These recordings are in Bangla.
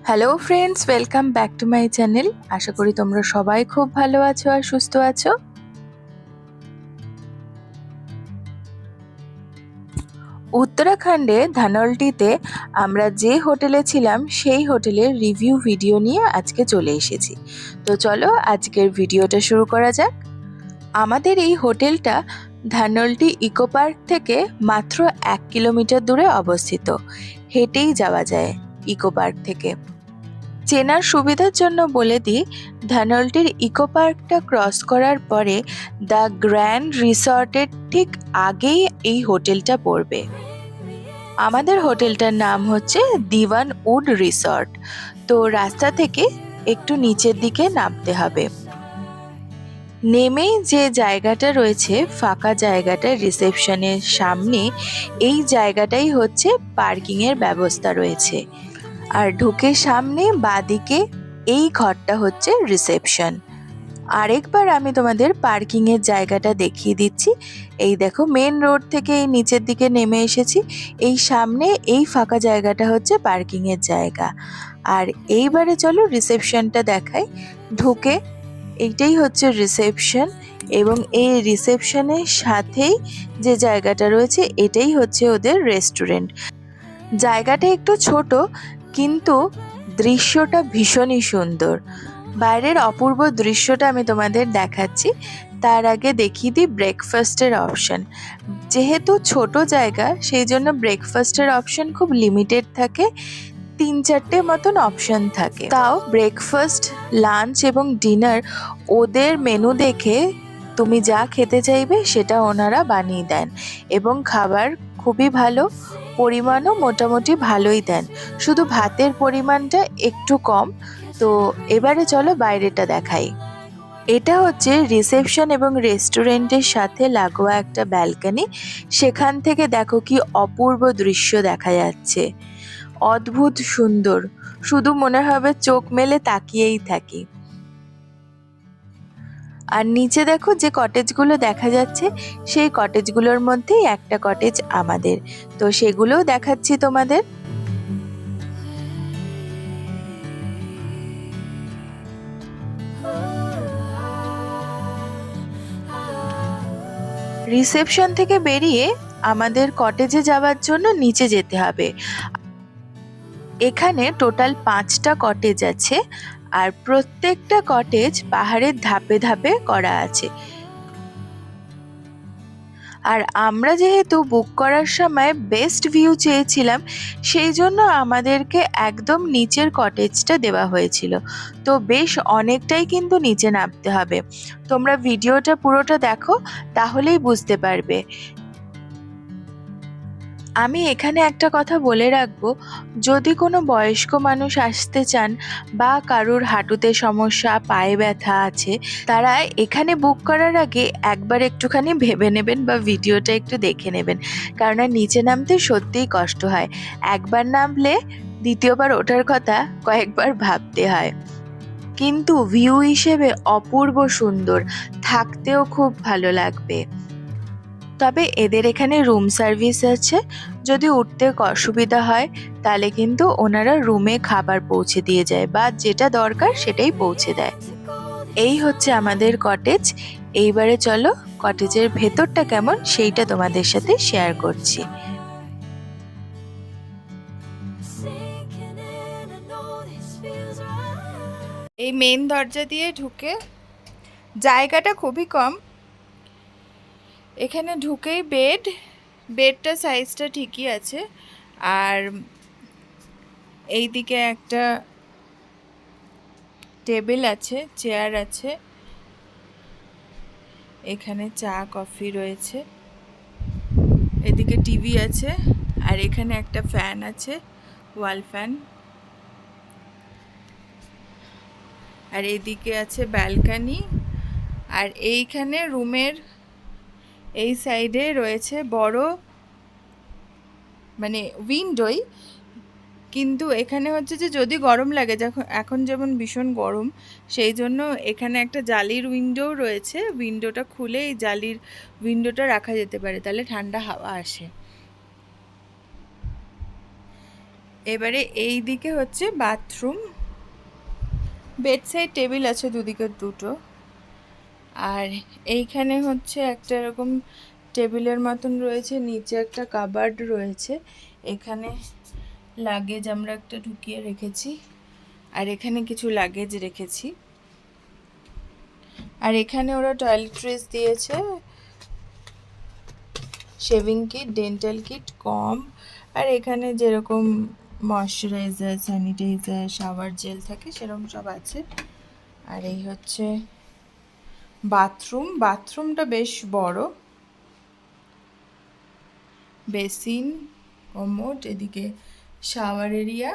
Hello friends, welcome back to my channel. আশা করি তোমরা সবাই খুব ভালো আছো আর সুস্থ আছো। উত্তরাখণ্ডে ধানলটিতে আমরা যে হোটেলে ছিলাম সেই হোটেলের রিভিউ ভিডিও নিয়ে আজকে চলে এসেছি। তো চলো আজকের ভিডিওটা শুরু করা যাক। আমাদের এই হোটেলটা ধানলটি ইকো পার্ক থেকে মাত্র 1 কিলোমিটার দূরে অবস্থিত। হেঁটেই যাওয়া যায় ইকো পার্ক থেকে। চেনার সুবিধার জন্য বলে দিই, ধানলটির ইকো পার্কটা ক্রস করার পরে দ্য গ্র্যান্ড রিসর্টের ঠিক আগেই এই হোটেলটা পড়বে। আমাদের হোটেলটার নাম হচ্ছে দিওয়ান উড রিসর্ট। তো রাস্তা থেকে একটু নিচের দিকে নামতে হবে। নেমেই যে জায়গাটা রয়েছে, ফাঁকা জায়গাটা রিসেপশনের সামনে, এই জায়গাটাই হচ্ছে পার্কিংয়ের ব্যবস্থা রয়েছে। আর ঢুকে সামনে বাঁদিকে এই ঘরটা হচ্ছে রিসেপশন। আরেকবার আমি তোমাদের পার্কিং এর জায়গাটা দেখিয়ে দিচ্ছি। এই দেখো, মেন রোড থেকে এই নিচের দিকে নেমে এসেছি। এই সামনে এই ফাঁকা জায়গাটা হচ্ছে পার্কিং এর জায়গা। আর এইবারে চলো রিসেপশনটা দেখাই। ঢুকে এইটাই হচ্ছে রিসেপশন, এবং এই রিসেপশনের সাথেই যে জায়গাটা রয়েছে এটাই হচ্ছে ওদের রেস্টুরেন্ট। জায়গাটা একটু ছোট, কিন্তু দৃশ্যটা ভীষণই সুন্দর। বাইরের অপূর্ব দৃশ্যটা আমি তোমাদের দেখাচ্ছি, তার আগে দেখিয়ে দিই ব্রেকফাস্টের অপশন। যেহেতু ছোট জায়গা, সেই জন্য ব্রেকফাস্টের অপশন খুব লিমিটেড থাকে। 3-4টে মতন অপশন থাকে। তাও ব্রেকফাস্ট, লাঞ্চ এবং ডিনার ওদের মেনু দেখে তুমি যা খেতে চাইবে সেটা ওনারা বানিয়ে দেন, এবং খাবার খুবই ভালো, পরিমাণও মোটামুটি ভালোই দেন। শুধু ভাতের পরিমাণটা একটু কম। তো এবারে চলো বাইরেটা দেখাই। এটা হচ্ছে রিসেপশন এবং রেস্টুরেন্টের সাথে লাগোয়া একটা ব্যালকনি। সেখান থেকে দেখো কি অপূর্ব দৃশ্য দেখা যাচ্ছে, অদ্ভুত সুন্দর, শুধু মনে হবে চোখ মেলে তাকিয়েই থাকি। আর নিচে দেখো যে কটেজগুলো দেখা যাচ্ছে, সেই কটেজগুলোর মধ্যেই একটা কটেজ আমাদের। তো সেগুলোও দেখাচ্ছি তোমাদের। রিসেপশন থেকে বেরিয়ে আমাদের কটেজে যাওয়ার জন্য নিচে যেতে হবে। এখানে টোটাল 5টা কটেজ আছে, আর প্রত্যেকটা কটেজ পাহাড়ের ধাপে ধাপে করা আছে। আর আমরা যেহেতু বুক করার সময় বেস্ট ভিউ চেয়েছিলাম, সেই জন্য আমাদেরকে একদম নিচের কটেজটা দেওয়া হয়েছিল। তো বেশ অনেকটাই কিন্তু নিচে নামতে হবে। তোমরা ভিডিওটা পুরোটা দেখো, তাহলেই বুঝতে পারবে। আমি এখানে একটা কথা বলে রাখবো, যদি কোনো বয়স্ক মানুষ আসতে চান বা কারুর হাঁটুতে সমস্যা, পায়ে ব্যথা আছে, তারা এখানে বুক করার আগে একবার একটুখানি ভেবে নেবেন বা ভিডিওটা একটু দেখে নেবেন, কারণ নিচে নামতে সত্যিই কষ্ট হয়। একবার নামলে দ্বিতীয়বার ওঠার কথা কয়েকবার ভাবতে হয়। কিন্তু ভিউ হিসেবে অপূর্ব সুন্দর, থাকতেও খুব ভালো লাগবে। তবে এদের এখানে রুম সার্ভিস আছে। যদি উঠতে অসুবিধা হয় তাহলে কিন্তু ওনারা রুমে খাবার পৌঁছে দিয়ে যায়, বা যেটা দরকার সেটাই পৌঁছে দেয়। এই হচ্ছে আমাদের কটেজ। এইবারে চলো কটেজের ভেতরটা কেমন সেইটা তোমাদের সাথে শেয়ার করছি। এই মেন দরজা দিয়ে ঢুকে, জায়গাটা খুবই কম। এখানে ঢুকেই বেডটা সাইজটা ঠিকই আছে। আর এইদিকে একটা টেবিল আছে, চেয়ার আছে, এখানে চা কফি রয়েছে, এদিকে টিভি আছে, আর এখানে একটা ফ্যান আছে, ওয়াল ফ্যান। আর এইদিকে আছে ব্যালকনি। আর এইখানে রুমের এই সাইডে রয়েছে বড় মানে উইন্ডোই, কিন্তু এখানে হচ্ছে যে যদি গরম লাগে, যখন এখন যেমন ভীষণ গরম, সেই জন্য এখানে একটা জালির উইন্ডো রয়েছে। উইন্ডোটা খুলে এই জালির উইন্ডোটা রাখা যেতে পারে, তাহলে ঠান্ডা হাওয়া আসে। এবারে এই দিকে হচ্ছে বাথরুম, বেড সাইড টেবিল আছে দুদিকে দুটো, আর এইখানে হচ্ছে একটা এরকম টেবিলের মতন রয়েছে, নিচে একটা কাবার্ড রয়েছে, এখানে লাগেজ আমরা একটা ঢুকিয়ে রেখেছি, আর এখানে কিছু লাগেজ রেখেছি। আর এখানে ওরা টয়লেট্রিজ দিয়েছে, শেভিং কিট, ডেন্টাল কিট, কম, আর এখানে যেরকম ময়শ্চারাইজার, স্যানিটাইজার, শাওয়ার জেল থাকে সেরকম সব আছে। আর এই হচ্ছে বাথরুম, বাথরুমটা বেশ বড়, বেসিন, কমোড, এদিকে শাওয়ার এরিয়া।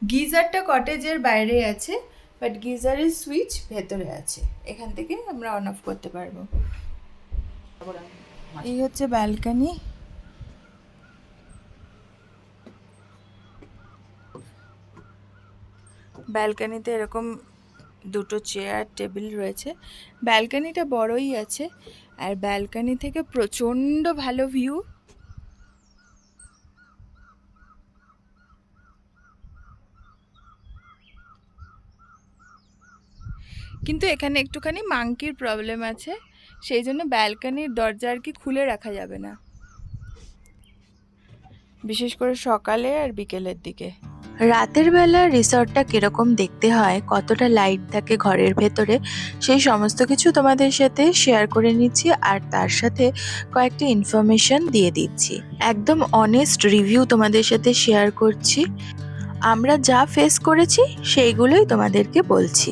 গিজারটা কটেজের বাইরে আছে, বাট গিজারের সুইচ ভেতরে আছে, এখান থেকে আমরা অন অফ করতে পারবো। এই হচ্ছে ব্যালকনি, ব্যালকনিতে এরকম দুটো চেয়ার টেবিল রয়েছে, ব্যালকনিটা বড়ই আছে, আর ব্যালকনি থেকে প্রচণ্ড ভালো ভিউ। কিন্তু এখানে একটুখানি মাংকির প্রবলেম আছে, সেই জন্য ব্যালকনির দরজা আর কি খুলে রাখা যাবে না, বিশেষ করে সকালে আর বিকেলের দিকে। রাতের বেলা রিসর্টটা কিরকম দেখতে হয়, কতটা লাইট থাকে ঘরের ভেতরে, সেই সমস্ত কিছু তোমাদের সাথে শেয়ার করে নিচ্ছি, আর তার সাথে কয়েকটি ইনফরমেশন দিয়ে দিচ্ছি। একদম অনেস্ট রিভিউ তোমাদের সাথে শেয়ার করছি, আমরা যা ফেস করেছি সেইগুলোই তোমাদেরকে বলছি।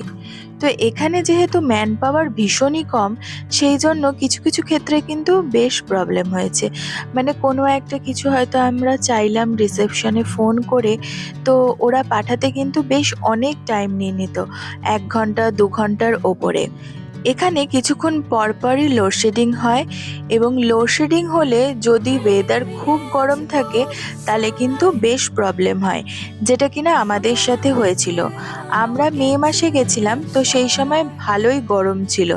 তো এখানে যেহেতু ম্যান পাওয়ার ভীষণই কম, সেই জন্য কিছু কিছু ক্ষেত্রে কিন্তু বেশ প্রবলেম হয়েছে। মানে কোনো একটা কিছু হয়তো আমরা চাইলাম রিসেপশনে ফোন করে, তো ওরা পাঠাতে কিন্তু বেশ অনেক টাইম নিয়ে নিত, 1 ঘন্টা 2 ঘন্টার ওপরে। এখানে কিছুক্ষণ পরপরই লোডশেডিং হয়, এবং লোডশেডিং হলে যদি ওয়েদার খুব গরম থাকে তাহলে কিন্তু বেশ প্রবলেম হয়, যেটা কিনা আমাদের সাথে হয়েছিল। আমরা মে মাসে গেছিলাম, তো সেই সময় ভালোই গরম ছিল।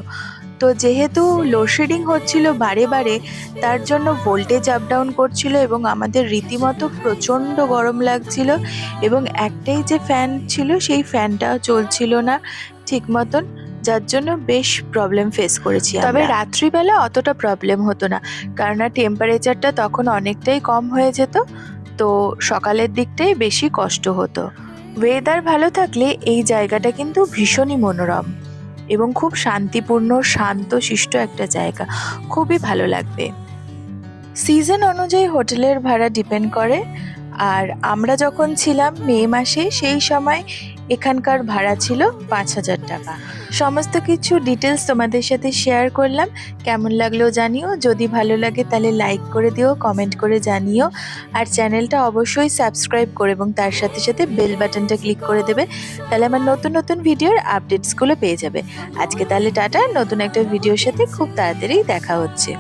তো যেহেতু লোডশেডিং হচ্ছিল বারে বারে, তার জন্য ভোল্টেজ আপ ডাউন করছিল এবং আমাদের রীতিমতো প্রচণ্ড গরম লাগছিল, এবং একটাই যে ফ্যান ছিল সেই ফ্যানটাও চলছিল না ঠিক মতন, যার জন্য বেশ প্রবলেম ফেস করেছি। তবে রাত্রিবেলা অতটা প্রবলেম হতো না, কারণ টেম্পারেচারটা তখন অনেকটাই কম হয়ে যেত, তো সকালের দিকটাই বেশি কষ্ট হতো। ওয়েদার ভালো থাকলে এই জায়গাটা কিন্তু ভীষণই মনোরম এবং খুব শান্তিপূর্ণ, শান্তশিষ্ট একটা জায়গা, খুবই ভালো লাগবে। সিজন অনুযায়ী হোটেলের ভাড়া ডিপেন্ড করে, আর আমরা যখন ছিলাম মে মাসে সেই সময় এখানকার ভাড়া ছিল 5,000 টাকা। সমস্ত কিছু ডিটেলস তোমাদের সাথে শেয়ার করলাম, কেমন লাগলো জানিও, যদি ভালো লাগে তাহলে লাইক করে দিও, কমেন্ট করে জানিও, আর চ্যানেলটা অবশ্যই সাবস্ক্রাইব করে এবং তার সাথে সাথে বেল বাটনটা ক্লিক করে দেবে, তাহলে আমার নতুন নতুন ভিডিওর আপডেটসগুলো পেয়ে যাবে। আজকে তাহলে টাটা, নতুন একটা ভিডিওর সাথে খুব তাড়াতাড়ি দেখা হচ্ছে।